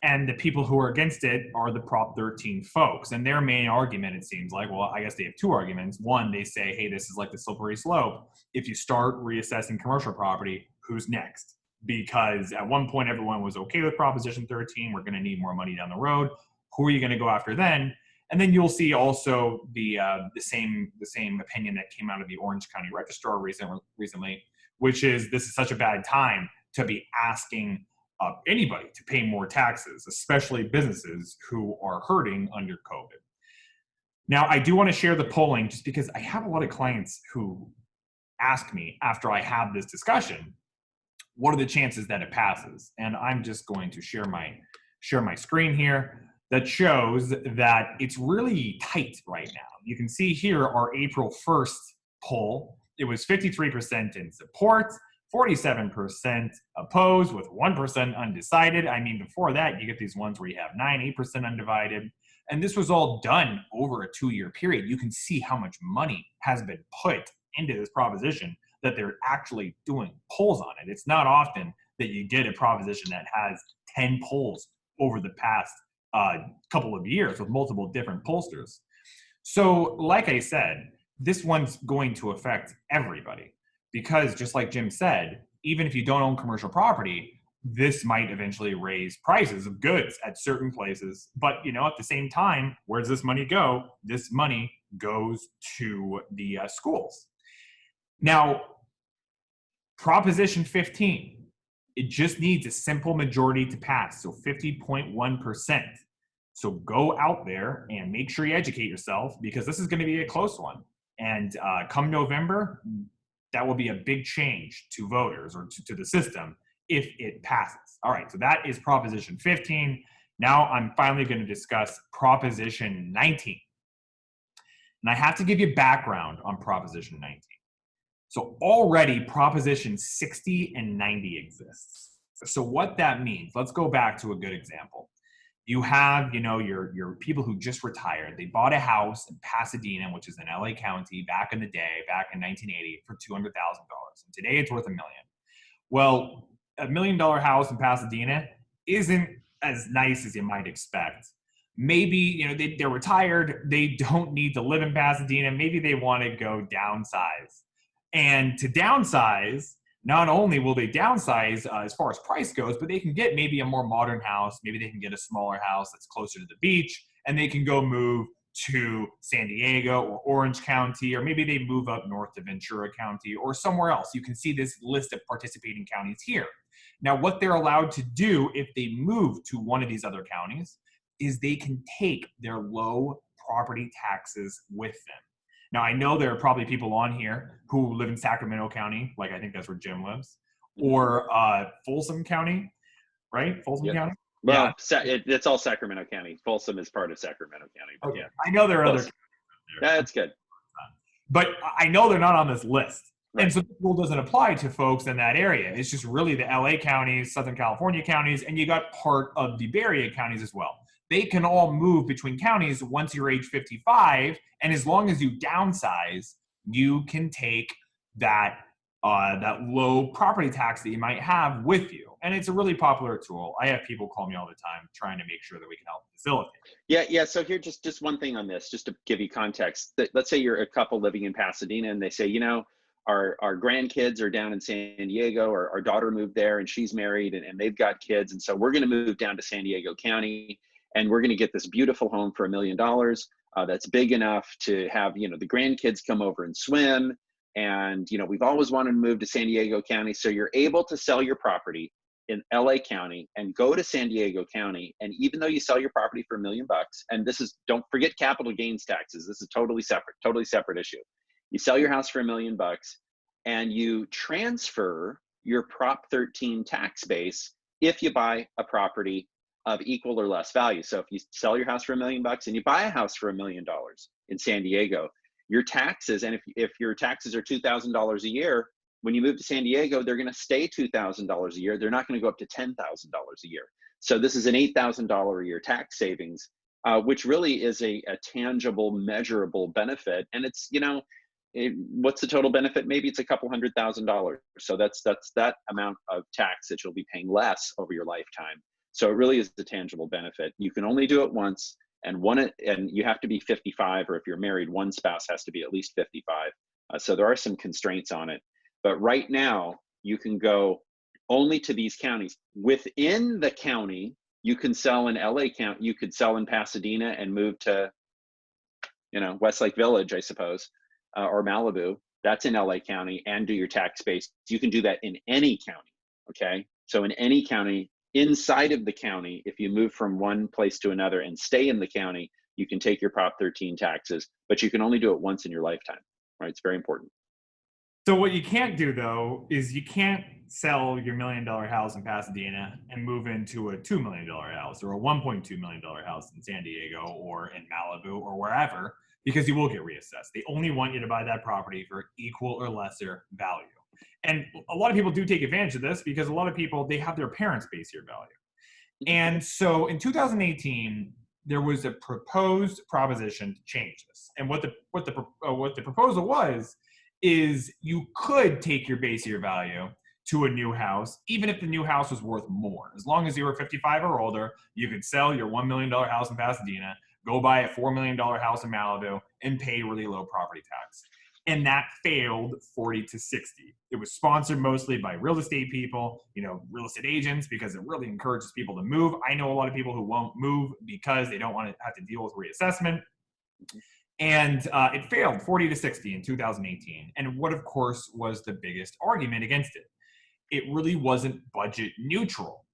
And the people who are against it are the Prop 13 folks. And their main argument, it seems like, well, I guess they have two arguments. One, they say, hey, this is like the slippery slope. If you start reassessing commercial property, who's next? Because at one point, everyone was okay with Proposition 13. We're going to need more money down the road. Who are you going to go after then? And then you'll see also the same opinion that came out of the Orange County Registrar recently, which is this is such a bad time to be asking anybody to pay more taxes, especially businesses who are hurting under COVID. Now, I do want to share the polling just because I have a lot of clients who ask me after I have this discussion, what are the chances that it passes? And I'm just going to share my screen here that shows that it's really tight right now. You can see here our April 1st poll. It was 53% in support, 47% opposed, with 1% undecided. I mean, before that, you get these ones where you have 8% undivided. And this was all done over a 2-year period. You can see how much money has been put into this proposition that they're actually doing polls on it. It's not often that you get a proposition that has 10 polls over the past couple of years with multiple different pollsters. So like I said, this one's going to affect everybody because just like Jim said, even if you don't own commercial property, this might eventually raise prices of goods at certain places. But at the same time, where does this money go? This money goes to the schools. Now, Proposition 15, it just needs a simple majority to pass, so 50.1%. So go out there and make sure you educate yourself because this is going to be a close one. And come November, that will be a big change to voters or to the system if it passes. All right, so that is Proposition 15. Now I'm finally going to discuss Proposition 19. And I have to give you background on Proposition 19. So already Proposition 60 and 90 exists. So what that means, let's go back to a good example. You have, your people who just retired. They bought a house in Pasadena, which is in LA County, back in the day, back in 1980, for $200,000. And today it's worth $1 million. Well, $1 million house in Pasadena isn't as nice as you might expect. Maybe, they're retired. They don't need to live in Pasadena. Maybe they want to go downsize. And to downsize, not only will they downsize as far as price goes, but they can get maybe a more modern house. Maybe they can get a smaller house that's closer to the beach, and they can go move to San Diego or Orange County, or maybe they move up north to Ventura County or somewhere else. You can see this list of participating counties here. Now, what they're allowed to do if they move to one of these other counties is they can take their low property taxes with them. Now, I know there are probably people on here who live in Sacramento County, like I think that's where Jim lives, or Folsom County, right? Folsom County? Well, yeah. It's all Sacramento County. Folsom is part of Sacramento County. Okay. Yeah. I know there are other counties there. That's good. But I know they're not on this list. Right. And so this rule doesn't apply to folks in that area. It's just really the LA counties, Southern California counties, and you got part of the Bay Area counties as well. They can all move between counties once you're age 55, and as long as you downsize, you can take that low property tax that you might have with you. And it's a really popular tool. I have people call me all the time trying to make sure that we can help facilitate. Yeah. So here, just one thing on this, just to give you context. Let's say you're a couple living in Pasadena, and they say, our grandkids are down in San Diego, or our daughter moved there, and she's married, and they've got kids, and so we're going to move down to San Diego County. And we're going to get this beautiful home for $1 million that's big enough to have, the grandkids come over and swim. And, we've always wanted to move to San Diego County. So you're able to sell your property in LA County and go to San Diego County. And even though you sell your property for $1 million, and don't forget capital gains taxes. This is totally separate issue. You sell your house for $1 million and you transfer your Prop 13 tax base if you buy a property of equal or less value. So if you sell your house for $1 million and you buy a house for $1 million in San Diego, your taxes, and if your taxes are $2,000 a year, when you move to San Diego, they're going to stay $2,000 a year. They're not going to go up to $10,000 a year. So this is an $8,000 a year tax savings, which really is a tangible, measurable benefit. And it's, what's the total benefit? Maybe it's a couple $100,000. So that's that amount of tax that you'll be paying less over your lifetime. So it really is a tangible benefit. You can only do it once, and you have to be 55, or if you're married, one spouse has to be at least 55. So there are some constraints on it. But right now, you can go only to these counties. Within the county, you can sell in LA County, you could sell in Pasadena and move to Westlake Village, I suppose, or Malibu, that's in LA County, and do your tax base. You can do that in any county. Okay. So in any county, inside of the county, if you move from one place to another and stay in the county, you can take your Prop 13 taxes, but you can only do it once in your lifetime. Right? It's very important. So what you can't do though is you can't sell your $1 million house in Pasadena and move into a $2 million house or a $1.2 million house in San Diego or in Malibu or wherever, because you will get reassessed. They only want you to buy that property for equal or lesser value. And a lot of people do take advantage of this because a lot of people, they have their parents' base year value. And so in 2018, there was a proposed proposition to change this. And what the proposal was is you could take your base year value to a new house, even if the new house was worth more. As long as you were 55 or older, you could sell your $1 million house in Pasadena, go buy a $4 million house in Malibu, and pay really low property tax. And that failed 40 to 60. It was sponsored mostly by real estate people, real estate agents, because it really encourages people to move. I know a lot of people who won't move because they don't want to have to deal with reassessment. And it failed 40 to 60 in 2018. And what, of course, was the biggest argument against it? It really wasn't budget neutral.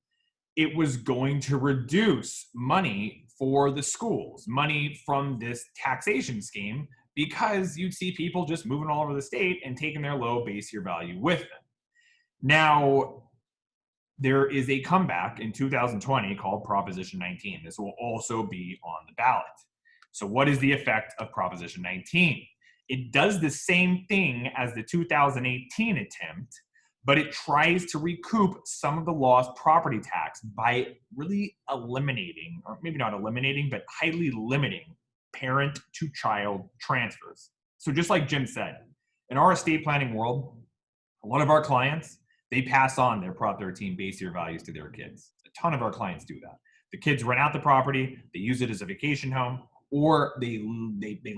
It was going to reduce money for the schools, money from this taxation scheme, because you'd see people just moving all over the state and taking their low base year value with them. Now, there is a comeback in 2020 called Proposition 19. This will also be on the ballot. So what is the effect of Proposition 19? It does the same thing as the 2018 attempt, but it tries to recoup some of the lost property tax by really eliminating, or maybe not eliminating, but highly limiting parent-to-child transfers. So just like Jim said, in our estate planning world, a lot of our clients, they pass on their Prop 13 base year values to their kids. A ton of our clients do that. The kids rent out the property, they use it as a vacation home, or they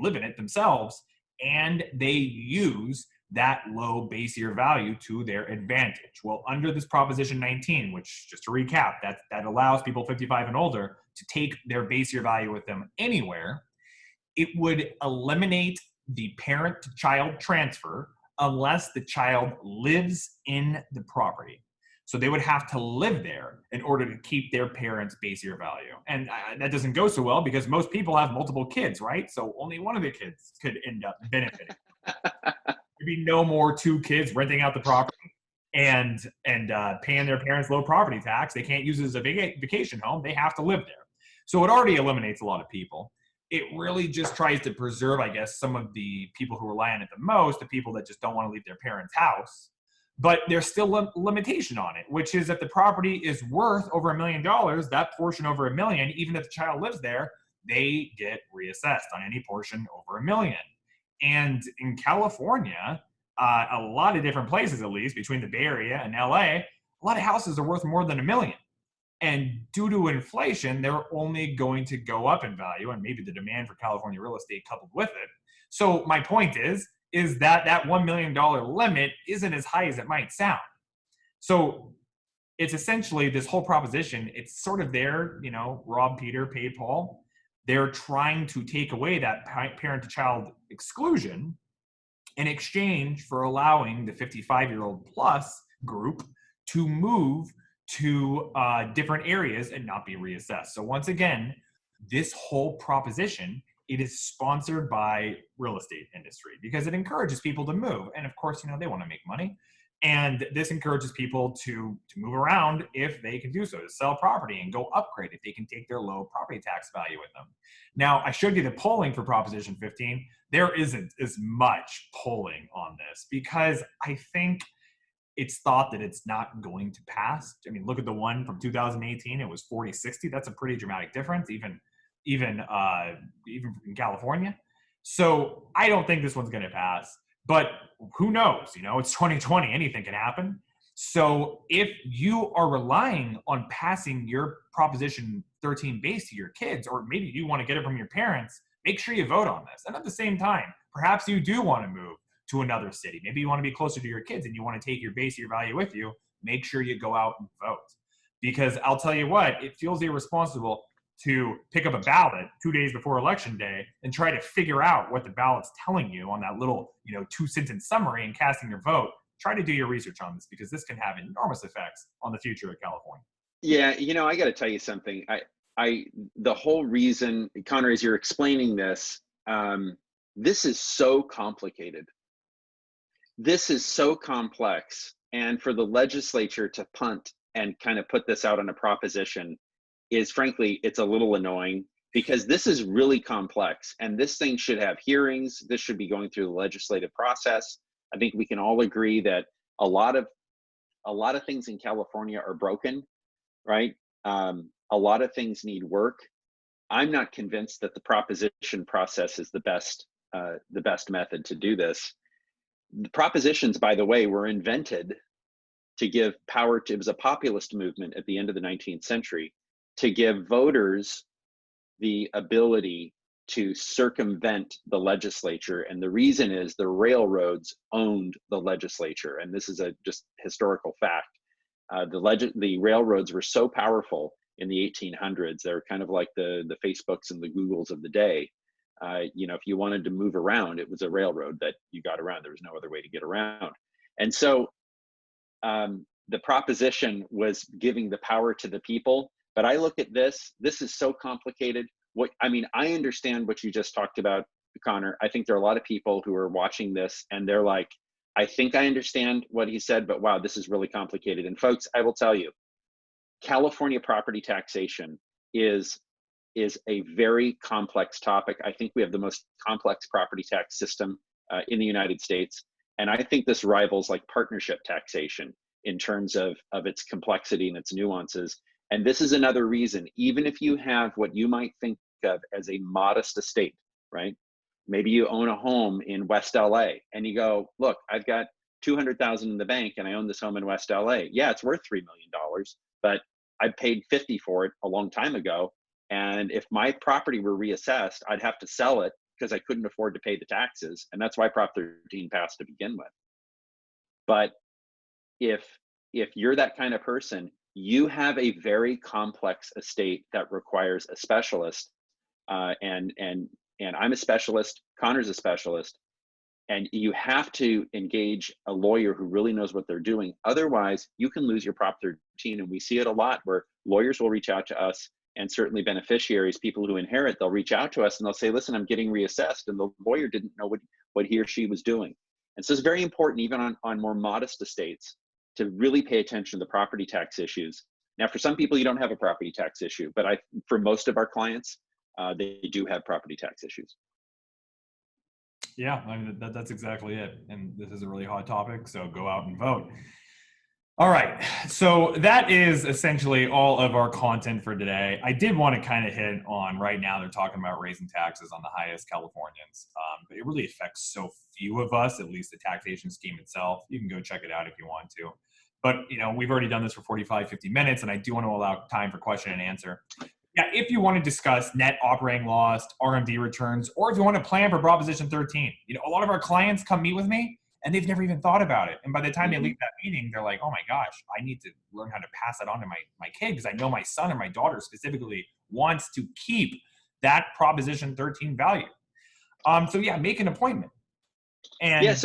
live in it themselves, and they use that low base year value to their advantage. Well, under this Proposition 19, which, just to recap, that allows people 55 and older to take their base year value with them anywhere, it would eliminate the parent-to-child transfer unless the child lives in the property. So they would have to live there in order to keep their parents' base year value. And that doesn't go so well because most people have multiple kids, right? So only one of the kids could end up benefiting. There'd be no more two kids renting out the property and paying their parents low property tax. They can't use it as a vacation home. They have to live there. So it already eliminates a lot of people. It really just tries to preserve, I guess, some of the people who rely on it the most, the people that just don't want to leave their parents' house. But there's still a limitation on it, which is if the property is worth over $1 million, that portion over $1 million, even if the child lives there, they get reassessed on any portion over $1 million. And in California, a lot of different places, at least between the Bay Area and LA, a lot of houses are worth more than $1 million. And due to inflation, they're only going to go up in value, and maybe the demand for California real estate coupled with it. So my point is that $1 million limit isn't as high as it might sound. So it's essentially this whole proposition, it's sort of there, rob Peter, pay Paul. They're trying to take away that parent-to-child exclusion in exchange for allowing the 55-year-old plus group to move to different areas and not be reassessed. So once again, this whole proposition, it is sponsored by real estate industry because it encourages people to move. And of course, they want to make money. And this encourages people to move around if they can do so, to sell property and go upgrade if they can take their low property tax value with them. Now, I showed you the polling for Proposition 15. There isn't as much polling on this because I think it's thought that it's not going to pass. I mean, look at the one from 2018. It was 40-60. That's a pretty dramatic difference, even in California. So I don't think this one's going to pass. But who knows? It's 2020. Anything can happen. So if you are relying on passing your Proposition 13 base to your kids, or maybe you want to get it from your parents, make sure you vote on this. And at the same time, perhaps you do want to move to another city. Maybe you want to be closer to your kids and you want to take your base year value with you. Make sure you go out and vote. Because I'll tell you what, it feels irresponsible to pick up a ballot 2 days before election day and try to figure out what the ballot's telling you on that little, 2-sentence summary and casting your vote. Try to do your research on this, because this can have enormous effects on the future of California. Yeah, I got to tell you something. The whole reason, Connor, as you're explaining this, this is so complicated. This is so complex, and for the legislature to punt and kind of put this out on a proposition is, frankly, it's a little annoying, because this is really complex, and this thing should have hearings. This should be going through the legislative process. I think we can all agree that a lot of things in California are broken, right? A lot of things need work. I'm not convinced that the proposition process is the best method to do this. The propositions, by the way, were invented to give power to, it was a populist movement at the end of the 19th century, to give voters the ability to circumvent the legislature. And the reason is the railroads owned the legislature. And this is a just historical fact. The railroads were so powerful in the 1800s. They're kind of like the Facebooks and the Googles of the day. If you wanted to move around, it was a railroad that you got around. There was no other way to get around. And so the proposition was giving the power to the people. But I look at this is so complicated. I understand what you just talked about, Connor. I think there are a lot of people who are watching this and they're like, I think I understand what he said, but wow, this is really complicated. And folks, I will tell you, California property taxation is a very complex topic. I think we have the most complex property tax system in the United States. And I think this rivals like partnership taxation in terms of its complexity and its nuances. And this is another reason, even if you have what you might think of as a modest estate, right? Maybe you own a home in West LA and you go, look, I've got $200,000 in the bank and I own this home in West LA. Yeah, it's worth $3 million, but I paid 50 for it a long time ago. And if my property were reassessed, I'd have to sell it because I couldn't afford to pay the taxes. And that's why Prop 13 passed to begin with. But if you're that kind of person, you have a very complex estate that requires a specialist. And I'm a specialist, Connor's a specialist, and you have to engage a lawyer who really knows what they're doing. Otherwise, you can lose your Prop 13. And we see it a lot where lawyers will reach out to us, and certainly beneficiaries, people who inherit, they'll reach out to us and they'll say, listen, I'm getting reassessed. And the lawyer didn't know what he or she was doing. And so it's very important, even on more modest estates, to really pay attention to the property tax issues. Now, for some people, you don't have a property tax issue, but for most of our clients, they do have property tax issues. Yeah, I mean, that's exactly it. And this is a really hot topic, so go out and vote. All right, so that is essentially all of our content for today. I did want to kind of hit on, right now they're talking about raising taxes on the highest Californians, but it really affects so few of us, at least the taxation scheme itself. You can go check it out if you want to. But, we've already done this for 45, 50 minutes, and I do want to allow time for question and answer. Yeah, if you want to discuss net operating loss, RMD returns, or if you want to plan for Proposition 13, a lot of our clients come meet with me, and they've never even thought about it. And by the time they leave that meeting, they're like, oh my gosh, I need to learn how to pass that on to my kid, because I know my son or my daughter specifically wants to keep that Proposition 13 value. So yeah, make an appointment. And yeah,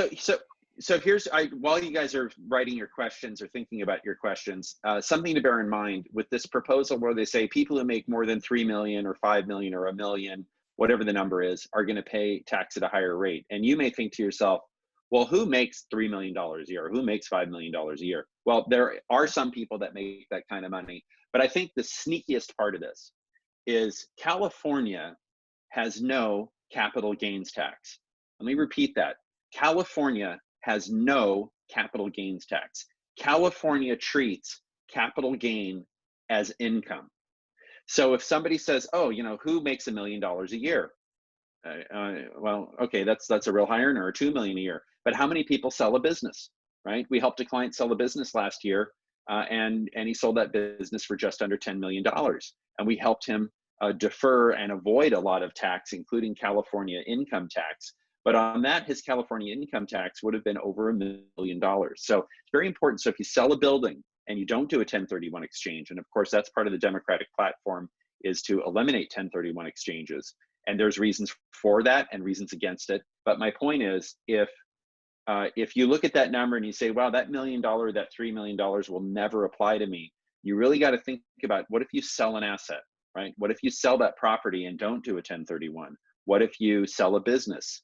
so here's, while you guys are writing your questions or thinking about your questions, something to bear in mind with this proposal where they say people who make more than 3 million or 5 million or $1 million, whatever the number is, are going to pay tax at a higher rate. And you may think to yourself, well, who makes $3 million a year? Who makes $5 million a year? Well, there are some people that make that kind of money. But I think the sneakiest part of this is California has no capital gains tax. Let me repeat that. California has no capital gains tax. California treats capital gain as income. So if somebody says, oh, who makes $1 million a year? Well, okay, that's a real high earner, or 2 million a year. But how many people sell a business, right? We helped a client sell a business last year, and he sold that business for just under $10 million. And we helped him defer and avoid a lot of tax, including California income tax. But on that, his California income tax would have been over $1 million. So it's very important. So if you sell a building and you don't do a 1031 exchange, and of course that's part of the Democratic platform, is to eliminate 1031 exchanges. And there's reasons for that and reasons against it. But my point is, if you look at that number and you say, wow, that $1 million, that $3 million will never apply to me, you really got to think about, what if you sell an asset, right? What if you sell that property and don't do a 1031? What if you sell a business?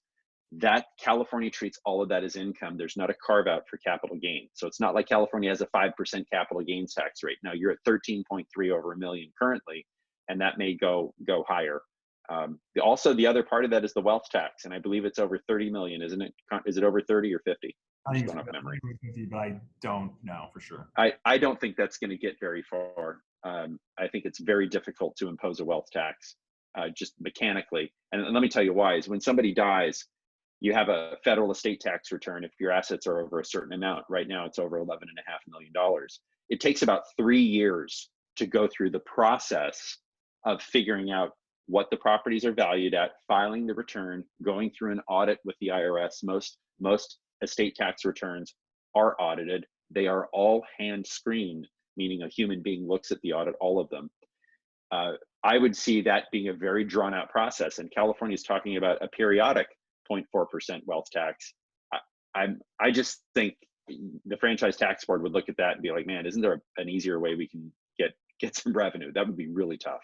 That California treats all of that as income. There's not a carve out for capital gain. So it's not like California has a 5% capital gains tax rate. Now you're at 13.3 over a million currently, and that may go higher. Also, the other part of that is the wealth tax, and I believe it's over 30 million, isn't it? Is it over 30 or 50? I think it's memory, but I don't know for sure. I don't think that's going to get very far. I think it's very difficult to impose a wealth tax, just mechanically. And let me tell you why. Is when somebody dies, you have a federal estate tax return if your assets are over a certain amount. Right now, it's over $11.5 million. It takes about 3 years to go through the process of figuring out what the properties are valued at, filing the return, going through an audit with the IRS. Most estate tax returns are audited. They are all hand screened, meaning a human being looks at the audit, all of them. I would see that being a very drawn out process. And California is talking about a periodic 0.4% wealth tax. I just think the franchise tax board would look at that and be like, man, isn't there an easier way we can get some revenue? That would be really tough.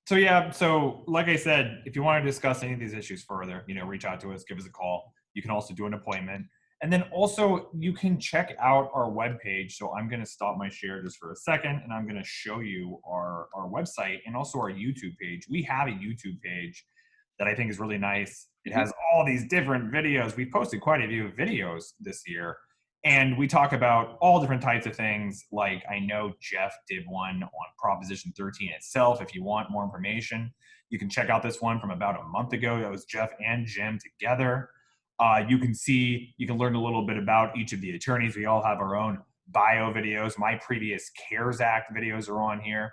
So yeah, so like I said, if you want to discuss any of these issues further, reach out to us, give us a call. You can also do an appointment. And then also you can check out our webpage. So I'm going to stop my share just for a second, and I'm going to show you our website and also our YouTube page. We have a YouTube page that I think is really nice. It has all these different videos. We've posted quite a few videos this year. And we talk about all different types of things. Like I know Jeff did one on Proposition 13 itself. If you want more information, you can check out this one from about a month ago. That was Jeff and Jim together. You can learn a little bit about each of the attorneys. We all have our own bio videos. My previous CARES Act videos are on here.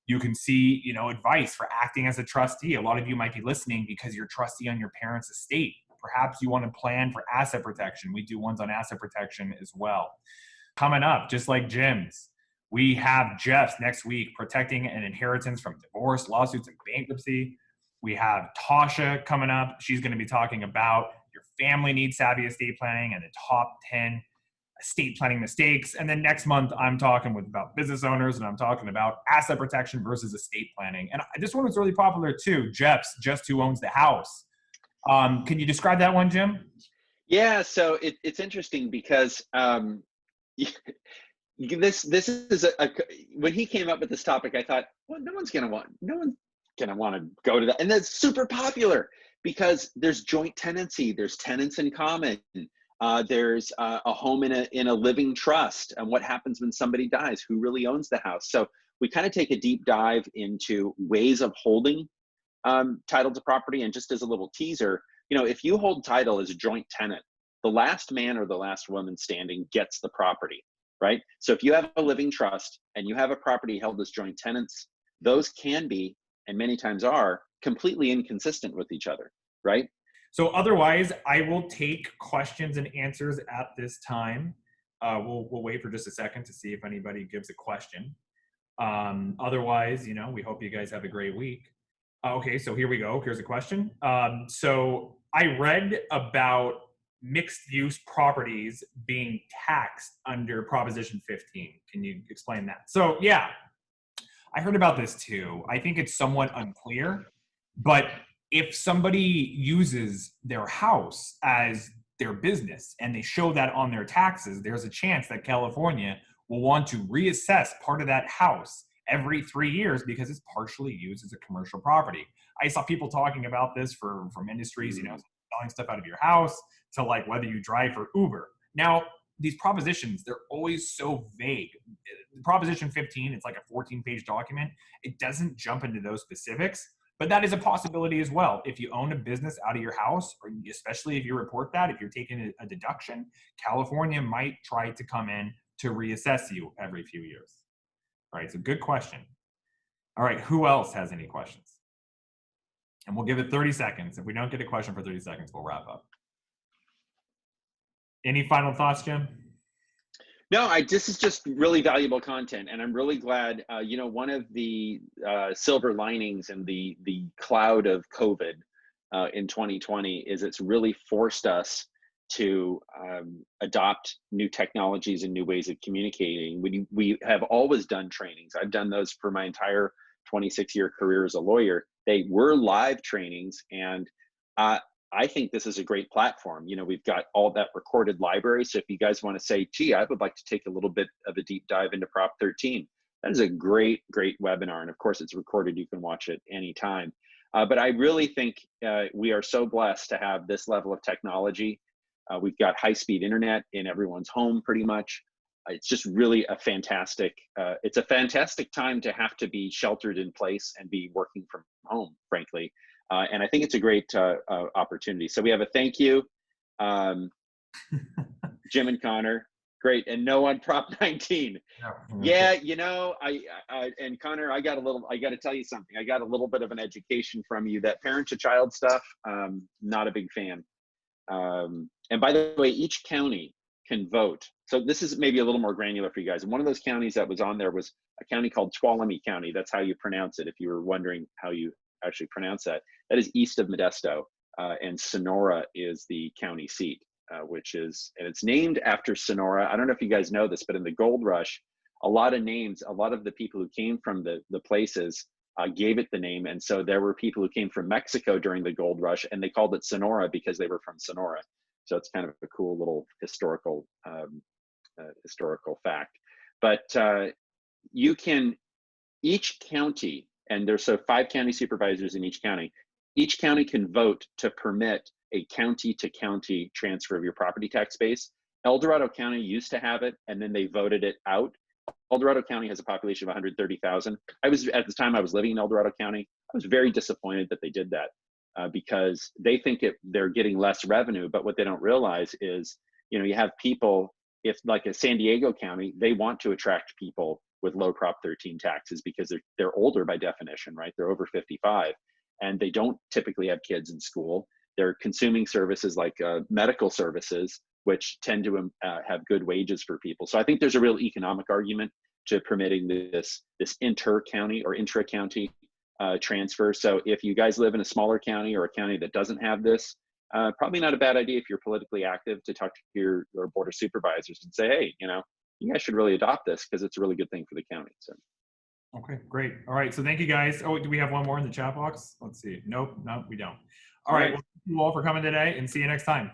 You can see, advice for acting as a trustee. A lot of you might be listening because you're trustee on your parents' estate. Perhaps you want to plan for asset protection. We do ones on asset protection as well. Coming up, just like Jim's, we have Jeff's next week, protecting an inheritance from divorce, lawsuits, and bankruptcy. We have Tasha coming up. She's going to be talking about your family needs savvy estate planning and the top 10 estate planning mistakes. And then next month, I'm talking about business owners, and I'm talking about asset protection versus estate planning. And this one was really popular too. Jeff's Just Who Owns the House. Can you describe that one, Jim? Yeah, so it's interesting because this is when he came up with this topic, I thought, well, no one's gonna want to go to that, and that's super popular because there's joint tenancy, there's tenants in common, there's a home in a living trust, and what happens when somebody dies, who really owns the house. So we kind of take a deep dive into ways of holding title to property. And just as a little teaser, if you hold title as a joint tenant, the last man or the last woman standing gets the property, right? So if you have a living trust and you have a property held as joint tenants, those can be, and many times are, completely inconsistent with each other, right? So otherwise, I will take questions and answers at this time. We'll wait for just a second to see if anybody gives a question. Otherwise, we hope you guys have a great week. Okay, so here we go. Here's a question. So I read about mixed use properties being taxed under Proposition 15. Can you explain that? So yeah, I heard about this too. I think it's somewhat unclear, but if somebody uses their house as their business and they show that on their taxes, there's a chance that California will want to reassess part of that house every 3 years because it's partially used as a commercial property. I saw people talking about this from industries, selling stuff out of your house to like whether you drive for Uber. Now, these propositions, they're always so vague. Proposition 15, it's like a 14-page document. It doesn't jump into those specifics, but that is a possibility as well. If you own a business out of your house, or especially if you report that, if you're taking a deduction, California might try to come in to reassess you every few years. All right, so good question. All right, who else has any questions? And we'll give it 30 seconds. If we don't get a question for 30 seconds, we'll wrap up. Any final thoughts, Jim? No, this is just really valuable content, and I'm really glad. You know, one of the silver linings in the cloud of COVID in 2020 is it's really forced us to adopt new technologies and new ways of communicating. We have always done trainings. I've done those for my entire 26-year career as a lawyer. They were live trainings, and I think this is a great platform. You know, we've got all that recorded library. So if you guys want to say, gee, I would like to take a little bit of a deep dive into Prop 13, that is a great, great webinar. And of course, it's recorded. You can watch it anytime. But I really think we are so blessed to have this level of technology. We've got high-speed internet in everyone's home pretty much. It's just really a fantastic, it's a fantastic time to have to be sheltered in place and be working from home, frankly. And I think it's a great opportunity. So we have a thank you, Jim and Connor. Great. And no on Prop 19. Yeah, you know, and Connor, I got to tell you something. I got a little bit of an education from you. That parent to child stuff, not a big fan. And by the way, each county can vote. So this is maybe a little more granular for you guys. And one of those counties that was on there was a county called Tuolumne County. That's how you pronounce it, if you were wondering how you actually pronounce that. That is east of Modesto, and Sonora is the county seat, which is, and it's named after Sonora. I don't know if you guys know this, but in the gold rush, a lot of names, a lot of the people who came from the places gave it the name. And so there were people who came from Mexico during the gold rush, and they called it Sonora because they were from Sonora. So it's kind of a cool little historical fact. But you can, each county, and there's 5 county supervisors in each county can vote to permit a county to county transfer of your property tax base. El Dorado County used to have it, and then they voted it out. El Dorado County has a population of 130,000. At the time I was living in El Dorado County, I was very disappointed that they did that because they think they're getting less revenue, but what they don't realize is, you know, you have people, if like a San Diego County, they want to attract people with low Prop 13 taxes because they're older by definition, right? They're over 55, and they don't typically have kids in school. They're consuming services like medical services, which tend to have good wages for people. So I think there's a real economic argument to permitting this inter-county or intra-county transfer. So if you guys live in a smaller county or a county that doesn't have this, probably not a bad idea if you're politically active to talk to your board of supervisors and say, hey, you know, you guys should really adopt this because it's a really good thing for the county. So. Okay, great. All right, so thank you guys. Oh, do we have one more in the chat box? Let's see. Nope, we don't. All right. Well, thank you all for coming today, and see you next time.